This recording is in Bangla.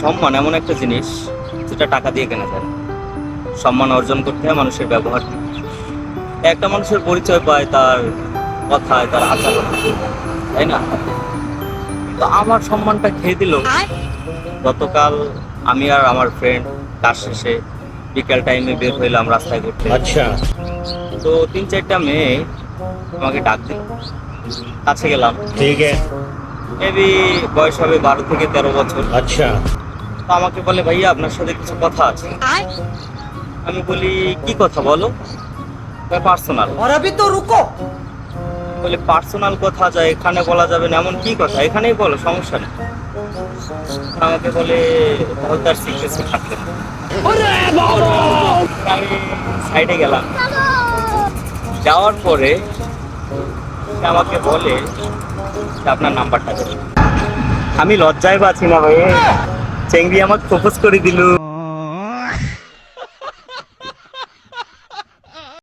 সম্মান এমন একটা জিনিস যেটা টাকা দিয়ে কেনা যায় না। সম্মান অর্জন করতে হয় মানুষের ব্যবহার দিয়ে। একটা মানুষের পরিচয় পায় তার কথায়, তার আচরণ, তাই না? তো আমার সম্মানটা খেয়ে দিল গতকাল। আমি আর আমার ফ্রেন্ড কাজ শেষে বিকেল টাইমে বের হইলাম রাস্তায় ঘুরতে। अच्छा তো 3-4টা মেয়ে আমাকে ডাক দিল, কাছে গেলাম। ठीक है মেবি বয়স হবে 12 থেকে 13 বছর। अच्छा তো আমাকে বলে, ভাইয়া আপনার সাথে কিছু কথা আছে। আমি বলি, কি কথা বলো? পার্সোনাল। और अभी तो रुको। বলে, পার্সোনাল কথা যায় এখানে বলা যাবে না, এমন কি কথা? এখানেই বলো, সমস্যা নেই। আমাকে বলে, তাহলে তার সিক্রেসি থাকবে না। আমি সাইডে গেলাম। যাওয়ার পরে সে আমাকে বলে যে আপনার নাম্বারটা দেন। আমি লজ্জায় বাঁচি না ভাই, চেংড়ি আমাকে প্রপোজ করে দিল।